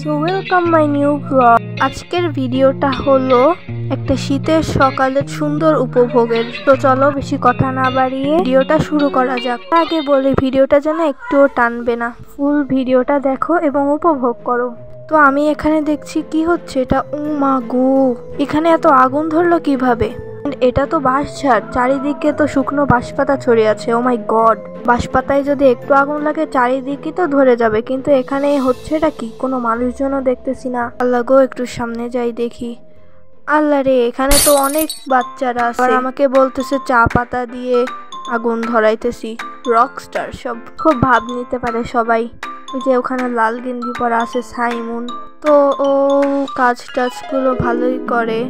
So welcome my new blog. আজকের ভিডিওটা হলো একটা শীতের সকালের সুন্দর উপভোগের। তো চলো বেশি কথা না বাড়িয়ে ভিডিওটা শুরু করা যাক। আগে বলি ভিডিওটা যেন একটুও টানবে না, ফুল ভিডিওটা দেখো এবং উপভোগ করো। তো আমি এখানে দেখছি কি হচ্ছে এটা, মা গো, এখানে এত আগুন ধরলো কিভাবে? এটা তো বাঁশঝাড়, চারিদিকে তো শুকনো বাঁশপাতা ছড়িয়ে আছে। ও মাই গড, বাঁশপাতায় যদি একটু আগুন লাগে চারিদিকে তো ধরে যাবে, কিন্তু এখানে হচ্ছে এটা কি? কোনো মানুষজনও দেখতেছি না। আল্লাহ গো, একটু সামনে যাই দেখি। আল্লাহ রে, এখানে তো অনেক বাচ্চারা আছে, আমাকে বলতেছে চা পাতা দিয়ে আগুন ধরাইতেছি। রকস্টার সব, খুব ভাব নিতে পারে সবাই। ওই যে ওখানে লাল গেঞ্জি পরা আছে সাইমুন, তো ও কাজ টাজগুলো ভালোই করে।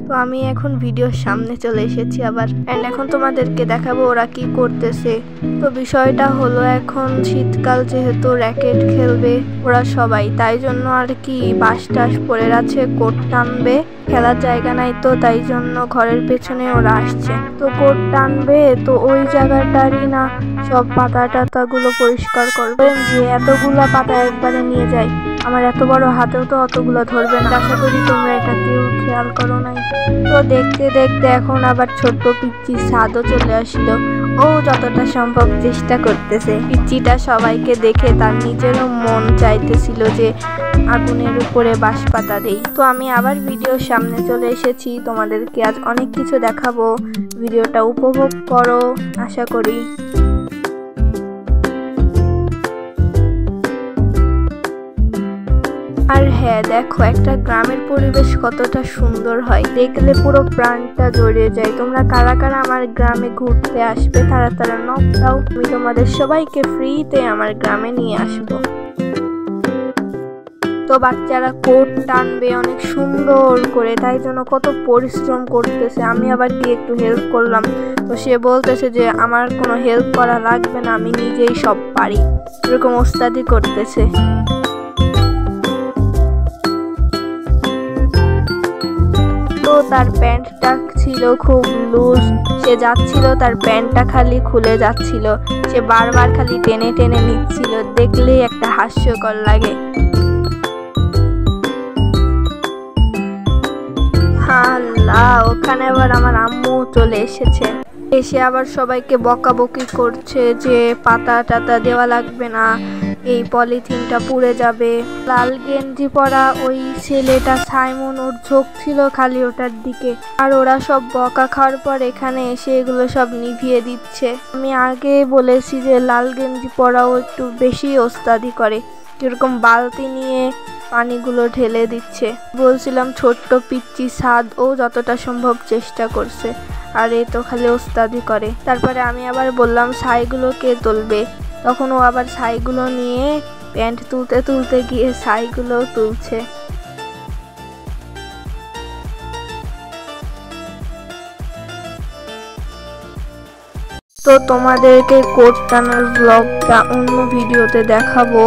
তো আমি এখন ভিডিওর সামনে চলে এসেছি আবার, এন্ড এখন তোমাদেরকে দেখাবো ওরা কি করতেছে। তো বিষয়টা হলো এখন শীতকাল, যেহেতু র্যাকেট খেলবে ওরা সবাই, তাই জন্য আর কি বাঁশ টাস পড়ে আছে, কোট টানবে, খেলার জায়গা নাই তো তাই জন্য ঘরের পেছনে ওরা আসছে। তো কোট টানবে, তো ওই জায়গাটারই না সব পাতা টাতাগুলো পরিষ্কার করবেন, যে এতগুলা পাতা একবারে নিয়ে যায়। আমার এত বড় হাতেও তো অতগুলো ধরবে না। আশা করি তোমরা এটা কেউ খেয়াল করো নাই। তো দেখতে দেখতে এখন আবার ছোট্ট পিচ্চি সাদও চলে আসলো। ও যতটা সম্ভব চেষ্টা করতেছে। পিচ্চিটা সবাইকে দেখে তার নিজেরও মন চাইতেছিল যে আগুনের উপরে বাঁশপাতা দেই। তো আমি আবার ভিডিওর সামনে চলে এসেছি, তোমাদেরকে আজ অনেক কিছু দেখাবো। ভিডিওটা উপভোগ করো আশা করি। আর হ্যাঁ, দেখো একটা গ্রামের পরিবেশ কতটা সুন্দর হয়, দেখলে পুরো প্রাণটা জড়িয়ে যায়। তোমরা কারা কারা আমার গ্রামে ঘুরতে আসবে তারা তারা নক দাও, আমি তোমাদের সবাইকে ফ্রিতে আমার গ্রামে নিয়ে আসবো। তো বাচ্চারা কোট টানবে অনেক সুন্দর করে, তাই জন্য কত পরিশ্রম করতেছে। আমি আবার কি একটু হেল্প করলাম, তো সে বলতেছে যে আমার কোনো হেল্প করা লাগবে না, আমি নিজেই সব পারি, এরকম ওস্তাদি করতেছে। তো তার প্যান্টটা ছিল খুব লুজ, সে যাচ্ছিল তার প্যান্টটা খালি খুলে যাচ্ছিল, সে বারবার খালি টেনে টেনে নিচ্ছিল, দেখলেই একটা হাস্যকর লাগে। আল্লাহ, ওখানে আবার আমার আম্মু চলে এসেছে, এসে আবার সবাইকে বকাবকি করছে যে পাতা টাতা দেওয়া লাগবে না, এই পলিথিনটা পুড়ে যাবে। লাল গেঞ্জি পরা ওই ছেলেটা সাইমন, ওর ঝোঁক ছিল খালি ওটার দিকে। আর ওরা সব বকা খাওয়ার পর এখানে এসে এগুলো সব নিভিয়ে দিচ্ছে। আমি আগে বলেছি যে লাল গেঞ্জি পরাও একটু বেশি ওস্তাদি করে, যেরকম বালতি নিয়ে পানিগুলো ঢেলে দিচ্ছে। বলছিলাম ছোট্ট পিচ্চি সাদ, ও যতটা সম্ভব চেষ্টা করছে, আর এ তো খালি ওস্তাদি করে। তারপরে আমি আবার বললাম ছাইগুলো কে তুলবে, তখন ও আবার ছাইগুলো নিয়ে প্যান্ট তুলতে তুলতে গিয়ে ছাইগুলো তুলছে। তো তোমাদেরকে কোট টানার ব্লগটা অন্য ভিডিওতে দেখাবো।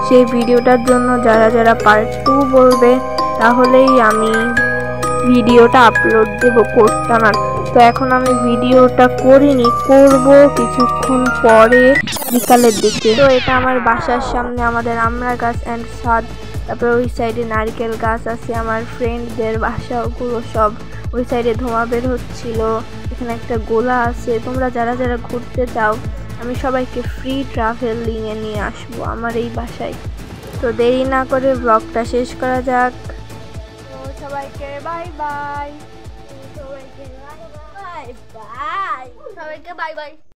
সেই ভিডিওটার জন্য যারা যারা পার্ট 2 বলবে তাহলেই আমি ভিডিওটা আপলোড দেব কোট টানার। তো এখন আমি ভিডিওটা করিনি, করব কিছুক্ষণ পরে বিকালের দিকে। তো এটা আমার বাসার সামনে আমাদের আমড়া গাছ অ্যান্ড ছাদ, তারপরে ওই সাইডে নারকেল গাছ আছে, আমার ফ্রেন্ডদের বাসাগুলো সব ওই সাইডে ধোঁয়া বের হচ্ছিল। এখানে একটা গোলা আছে। তোমরা যারা যারা ঘুরতে চাও আমি সবাইকে ফ্রি ট্রাভেলিংয়ে নিয়ে আসবো আমার এই বাসায়। তো দেরি না করে ব্লগটা শেষ করা যাক। তো সবাইকে বাই বাই, সবাইকে বাই বাই, সবাইকে বাই বাই।